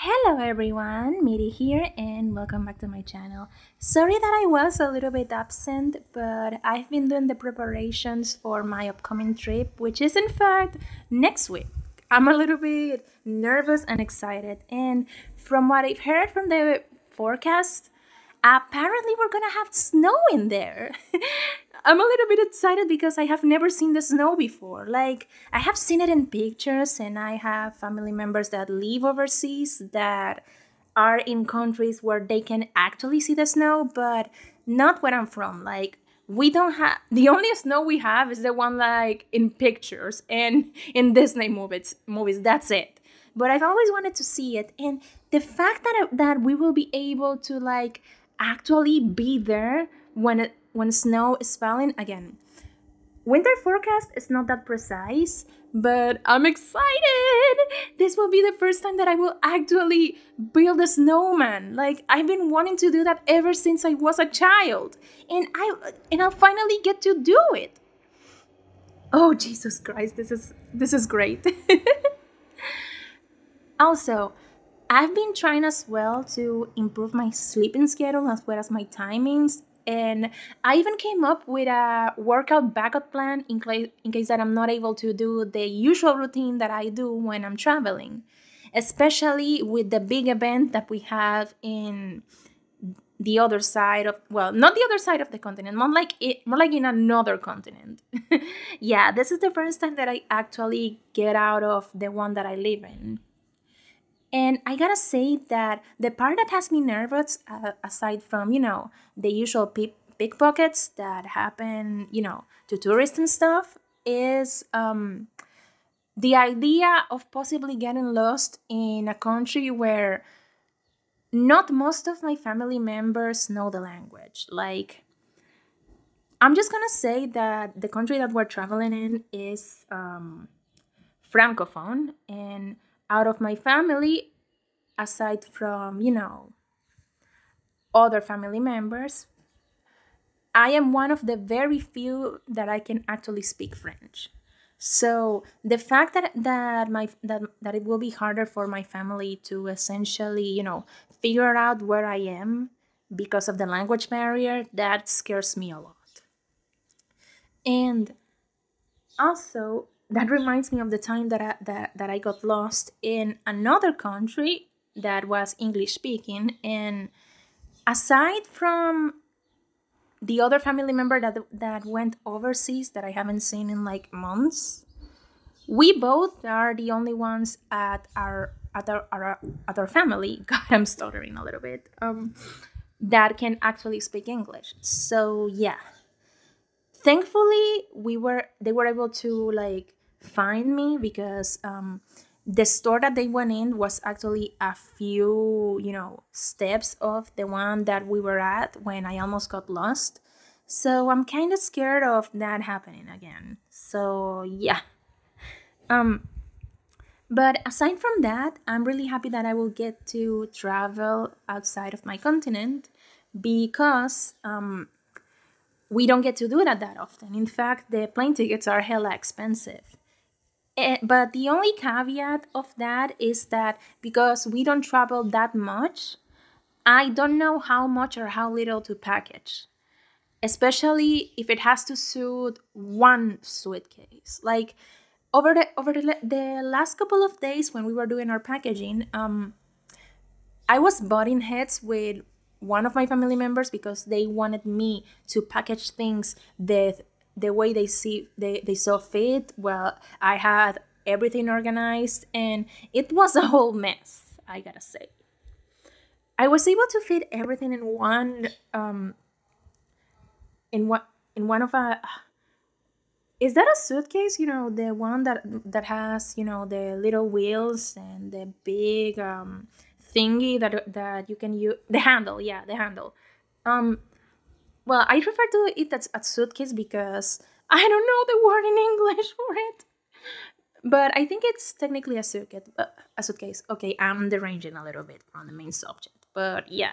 Hello everyone, Miri here and welcome back to my channel. Sorry that I was a little bit absent, but I've been doing the preparations for my upcoming trip, which is in fact next week. I'm a little bit nervous and excited, and from what I've heard from the forecast, apparently we're gonna have snow in there. I'm a little bit excited because I have never seen the snow before. Like, I have seen it in pictures, and I have family members that live overseas that are in countries where they can actually see the snow, but not where I'm from. Like, we don't have the only snow we have is the one like in pictures and in Disney movies. That's it. But I've always wanted to see it, and the fact that we will be able to like actually be there when snow is falling again. Winter forecast is not that precise, but I'm excited. This will be the first time that I will actually build a snowman. Like, I've been wanting to do that ever since I was a child, and I'll finally get to do it. Oh, Jesus Christ, this is great. Also, I've been trying as well to improve my sleeping schedule as well as my timings. And I even came up with a workout backup plan in case that I'm not able to do the usual routine that I do when I'm traveling, especially with the big event that we have in the other side of, well, not the other side of the continent, more like in another continent. Yeah, this is the first time that I actually get out of the one that I live in. And I gotta say that the part that has me nervous, aside from, the usual pickpockets that happen, to tourists and stuff, is the idea of possibly getting lost in a country where not most of my family members know the language. Like, I'm just gonna say that the country that we're traveling in is Francophone, and out of my family, aside from, other family members, I am one of the very few that I can actually speak French. So the fact that it will be harder for my family to essentially, figure out where I am because of the language barrier, that scares me a lot. And also, that reminds me of the time that I got lost in another country that was English speaking. And aside from the other family member that went overseas that I haven't seen in like months, we both are the only ones at our family. God, I'm stuttering a little bit. That can actually speak English. So yeah, thankfully they were able to like find me because the store that they went in was actually a few steps of the one that we were at when I almost got lost. So I'm kind of scared of that happening again. So yeah. But aside from that, I'm really happy that I will get to travel outside of my continent because we don't get to do that often. In fact, the plane tickets are hella expensive. But the only caveat of that is that because we don't travel that much, I don't know how much or how little to package, especially if it has to suit one suitcase. Like over the last couple of days when we were doing our packaging, I was butting heads with one of my family members because they wanted me to package things the way they saw fit. Well, I had everything organized and it was a whole mess, I gotta say. I was able to fit everything in one in one of a, is that a suitcase, the one that has, the little wheels and the big thingy that you can use, the handle, yeah, the handle. Well, I refer to it as a suitcase because I don't know the word in English for it. But I think it's technically a suitcase. Okay, I'm deranging a little bit on the main subject. But yeah,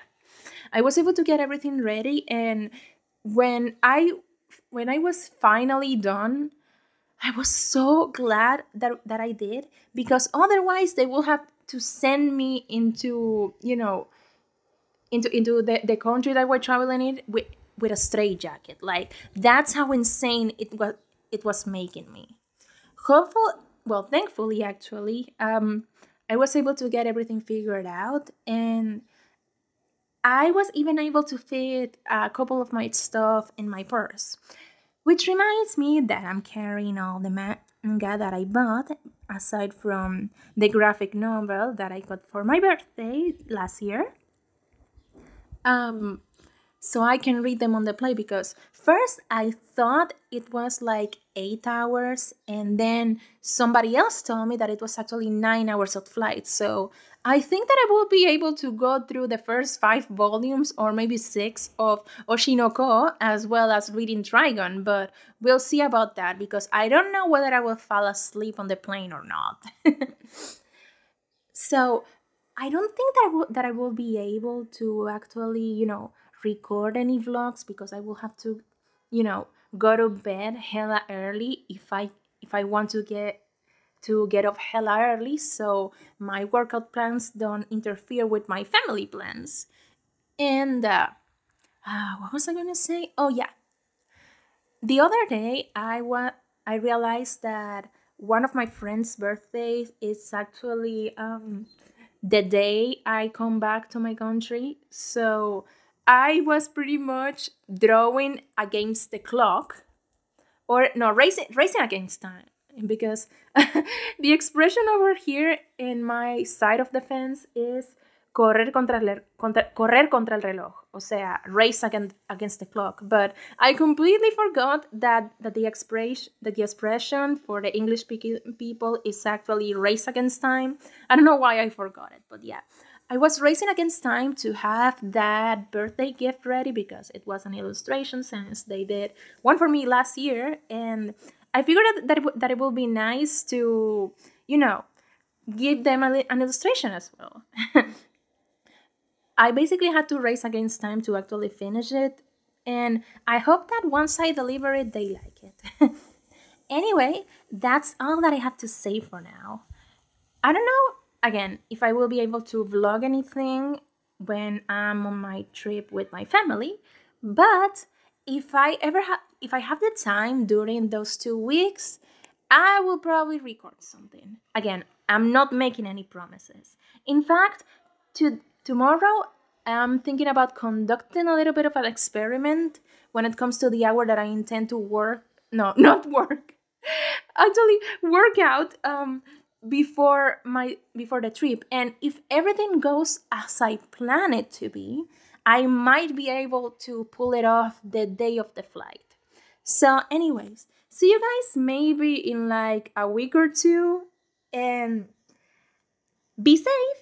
I was able to get everything ready, and when I was finally done, I was so glad that I did, because otherwise they will have to send me into, you know, into the country that we're traveling in with a straitjacket. Like, that's how insane it was making me. Thankfully, actually, I was able to get everything figured out, and I was even able to fit a couple of my stuff in my purse. Which reminds me that I'm carrying all the manga that I bought, aside from the graphic novel that I got for my birthday last year. So I can read them on the plane, because first I thought it was like 8 hours, and then somebody else told me that it was actually 9 hours of flight. So I think that I will be able to go through the first 5 volumes, or maybe 6, of Oshinoko, as well as reading Trigon, but we'll see about that, because I don't know whether I will fall asleep on the plane or not. So I don't think that I will be able to actually, record any vlogs, because I will have to, go to bed hella early if I want to get off hella early, so my workout plans don't interfere with my family plans. And what was I gonna say? Oh yeah, the other day I realized that one of my friends' birthdays is actually the day I come back to my country. So I was pretty much drawing against the clock, or no, racing against time, because the expression over here in my side of the fence is correr contra el reloj, o sea, race against the clock. But I completely forgot that the expression for the English speaking people is actually race against time. I don't know why I forgot it, but yeah. I was racing against time to have that birthday gift ready, because it was an illustration, since they did one for me last year, and I figured that it would be nice to, give them an illustration as well. I basically had to race against time to actually finish it, and I hope that once I deliver it, they like it. Anyway, that's all that I have to say for now. I don't know, again, if I will be able to vlog anything when I'm on my trip with my family, but if I have the time during those 2 weeks, I will probably record something. Again, I'm not making any promises. In fact, tomorrow I'm thinking about conducting a little bit of an experiment when it comes to the hour that I intend to work. No, not work. Actually, work out before the trip. And if everything goes as I plan it to be, I might be able to pull it off the day of the flight. So anyways, see you guys maybe in like a week or two, and be safe.